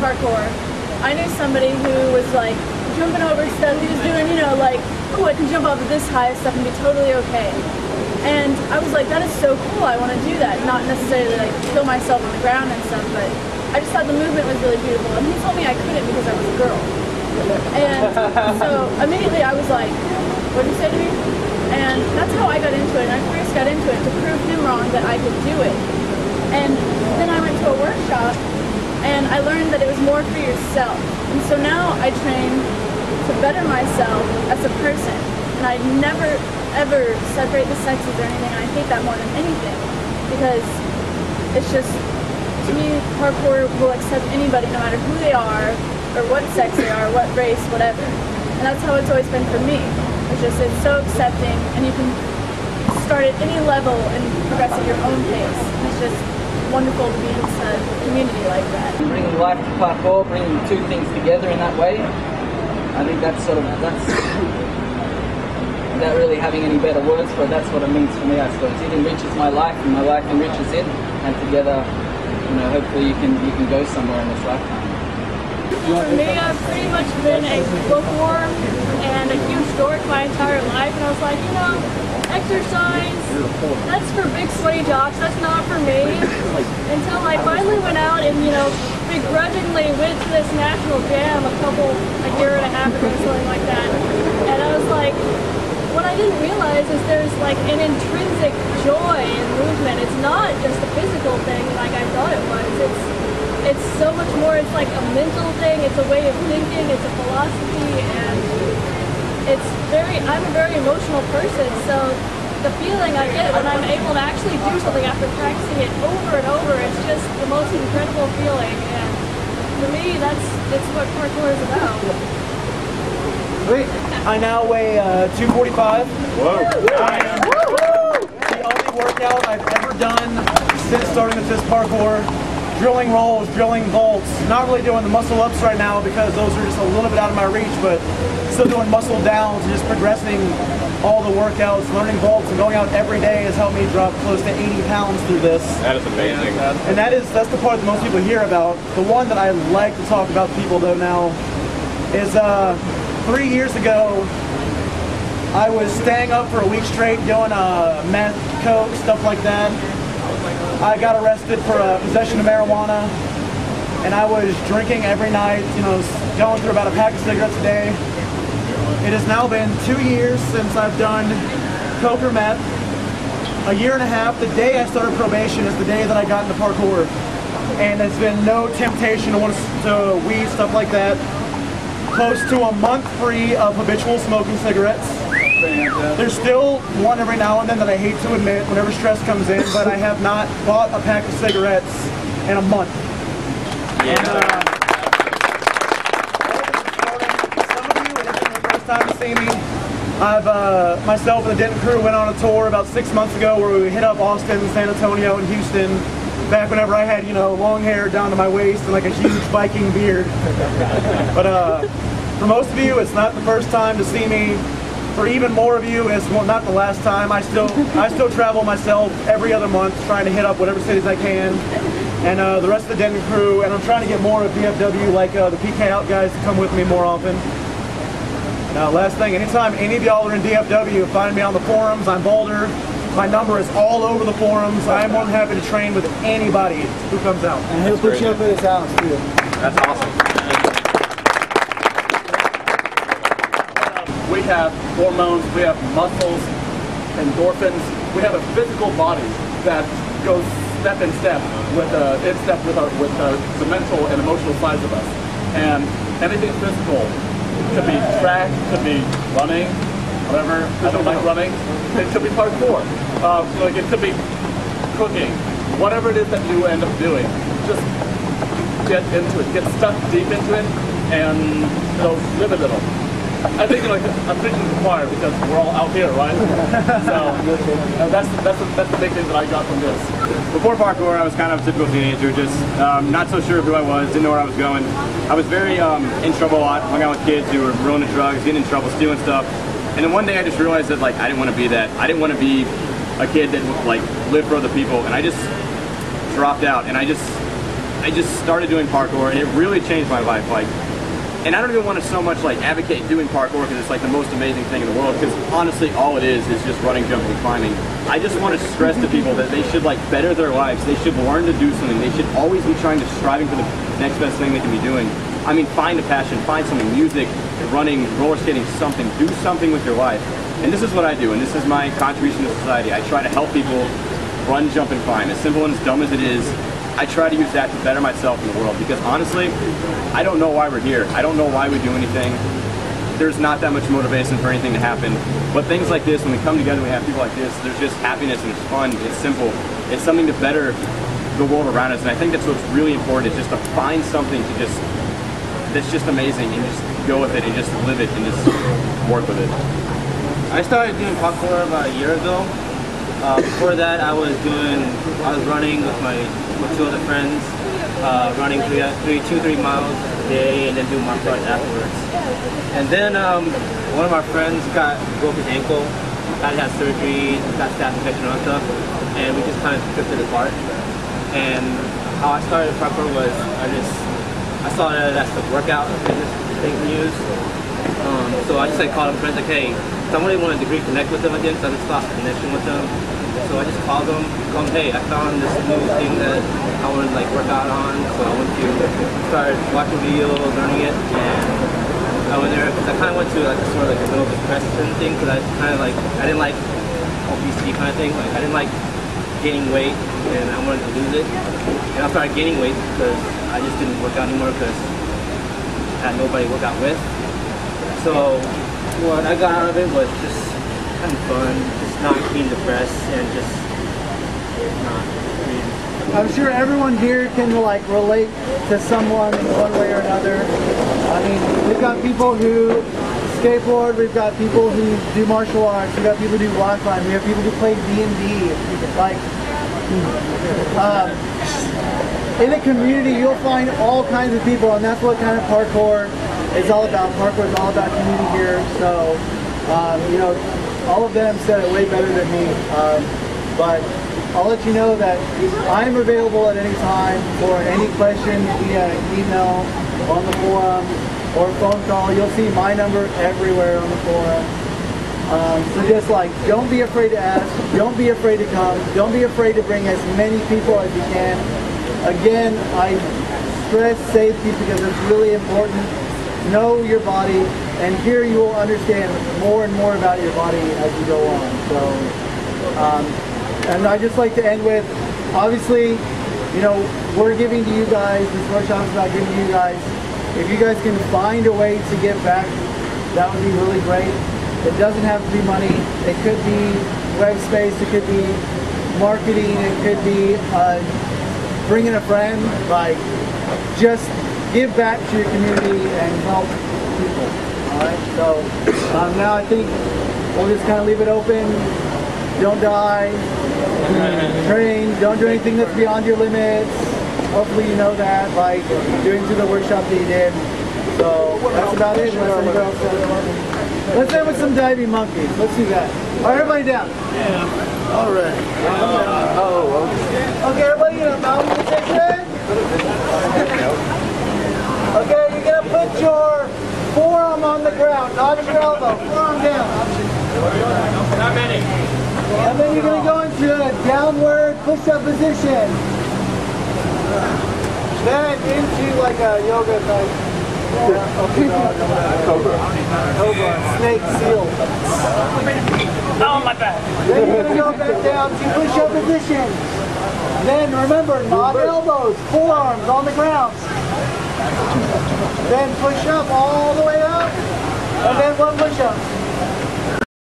parkour, I knew somebody who was like jumping over stuff. He was doing, you know, like, oh, I can jump off of this high stuff and be totally okay. And I was like, that is so cool. I want to do that. Not necessarily like kill myself on the ground and stuff, but I just thought the movement was really beautiful. And he told me I couldn't because I was a girl. And so immediately I was like, what did you say to me? And that's how I got into it. And I first got into it to prove him wrong that I could do it. And then I went to a workshop and I learned that it was more for yourself. And so now I train to better myself as a person. And I never, ever separate the sexes or anything. I hate that more than anything. Because it's just, to me, parkour will accept anybody no matter who they are, or what sex they are, what race, whatever. And that's how it's always been for me. It's so accepting, and you can start at any level and progress at your own pace. It's just wonderful to be in a community like that. Bringing life to parkour, bringing two things together in that way, I think that's without really having any better words for it, that's what it means for me, I suppose. It enriches my life, and my life enriches it, and together, you know, hopefully you can go somewhere in this lifetime. For me, I've pretty much been a bookworm and a huge dork my entire life, and I was like, you know, exercise, that's for big sweaty jocks, that's not for me. Until I finally went out and, you know, begrudgingly went to this national jam a year and a half ago, something like that. And I was like, what I didn't realize is there's like an intrinsic joy in movement. It's not just a physical thing like I thought it was. It's so much more. It's like a mental thing. It's a way of thinking. It's a philosophy, and I'm a very emotional person. So the feeling I get when I'm able to actually do something after practicing it over and over, it's just the most incredible feeling. And for me, that's what parkour is about. Sweet. I now weigh 245. Whoa. I am the only workout I've ever done since starting with this parkour. Drilling rolls, drilling vaults. Not really doing the muscle ups right now because those are just a little bit out of my reach, but still doing muscle downs and just progressing all the workouts. Learning vaults and going out every day has helped me drop close to 80 pounds through this. That is amazing. And that's the part that most people hear about. The one that I like to talk about to people though now is 3 years ago, I was staying up for a week straight doing meth, coke, stuff like that. I got arrested for possession of marijuana, and I was drinking every night, you know, going through about a pack of cigarettes a day. It has now been 2 years since I've done coke or meth. A year and a half, the day I started probation is the day that I got into parkour. And there's been no temptation to want to weed, stuff like that. Close to a month free of habitual smoking cigarettes. There's still one every now and then that I hate to admit whenever stress comes in, but I have not bought a pack of cigarettes in a month. Yeah. And, some of you, it isn't the first time to see me. I've myself and the Denton crew went on a tour about 6 months ago where we hit up Austin, San Antonio, and Houston. Back whenever I had, you know, long hair down to my waist and like a huge Viking beard. But for most of you, it's not the first time to see me. For even more of you, it's not the last time. I still travel myself every other month, trying to hit up whatever cities I can, and the rest of the Denton crew. And I'm trying to get more of DFW, like the PK Out guys, to come with me more often. Now, last thing, anytime any of y'all are in DFW, find me on the forums. I'm Boulder. My number is all over the forums. I am more than happy to train with anybody who comes out. And he'll put you up at his house too. That's awesome. We have hormones, we have muscles, endorphins. We have a physical body that goes step in step with the mental and emotional sides of us. And anything physical could be track, could be running, whatever. I don't like running. It could be parkour. Like it could be cooking. Whatever it is that you end up doing, just get into it. Get stuck deep into it, and live a little. I think like I'm preaching to the choir because we're all out here, right? So that's the big thing that I got from this. Before parkour, I was kind of a typical teenager, just not so sure of who I was, didn't know where I was going. I was very in trouble a lot, hung out with kids who were rolling drugs, getting in trouble, stealing stuff. And then one day I just realized that like I didn't want to be that. I didn't want to be a kid that like lived for other people, and I just dropped out. And I just I just started doing parkour, and it really changed my life. Like, and I don't even want to so much like advocate doing parkour because it's like the most amazing thing in the world, because honestly all it is just running, jumping, and climbing. I just want to stress to people that they should like better their lives. They should learn to do something. They should always be striving for the next best thing they can be doing. I mean, find a passion, find something, music, running, roller skating, something. Do something with your life. And this is what I do, and this is my contribution to society. I try to help people run, jump, and climb. As simple and as dumb as it is, I try to use that to better myself in the world, because honestly, I don't know why we're here. I don't know why we do anything. There's not that much motivation for anything to happen. But things like this, when we come together and we have people like this, there's just happiness and it's fun, it's simple. It's something to better the world around us. And I think that's what's really important, is just to find something to just, that's just amazing, and just go with it and just live it and just work with it. I started doing parkour about a year ago. Before that, I was running with two other friends, running 3 miles a day, and then doing martial arts afterwards. And then one of our friends broke his ankle, had to have surgery, got staph infection and stuff, and we just kind of drifted apart. And how I started parkour was I saw that that's the workout fitness thing to use. So I just called them friends like, hey, somebody wanted to reconnect with them again, so I just lost connection with them. So I just called them, hey, I found this new thing that I want to work out on. So I went to start watching videos, learning it, and I went there because I kind of went to a sort of a little depression thing, because I kind of I didn't like obesity kind of thing. I didn't like gaining weight, and I wanted to lose it. And I started gaining weight because I just didn't work out anymore because I had nobody to work out with. So what I got out of it was just having fun, just not being depressed, and just not. I'm sure everyone here can relate to someone in one way or another. I mean, we've got people who skateboard, we've got people who do martial arts, we've got people who do rock climb, we have people who play D&D. In a community, you'll find all kinds of people, and that's what kind of parkour is all about. Parkour is all about community here. So, you know, all of them said it way better than me. But I'll let you know that I'm available at any time for any questions via email, on the forum, or phone call. You'll see my number everywhere on the forum. So just don't be afraid to ask, don't be afraid to come, don't be afraid to bring as many people as you can. Again, I stress safety because it's really important. Know your body, and here you will understand more and more about your body as you go on. So, and I just like to end with, obviously, you know, we're giving to you guys, this workshop is about giving to you guys. If you guys can find a way to give back, that would be really great. It doesn't have to be money. It could be web space, it could be marketing, it could be bringing a friend. Just give back to your community and help people. Alright, so now I think we'll just kind of leave it open. Don't die. Train. Don't do anything that's beyond your limits. Hopefully you know that, doing through the workshop that you did. So that's about it. Let's end with some diving monkeys. Let's do that. Alright, everybody down. Yeah. Alright. Okay, everybody in a mountain position. Okay, you're going to put your forearm on the ground, not your elbow. Forearm down. Not many. And then you're going to go into a downward push-up position. Then into a yoga type. Cobra. Snake, seal. Oh, my back. Then you're going to go back down to push-up position. Then remember, not elbows, forearms on the ground. Then push up all the way up, and then one push up.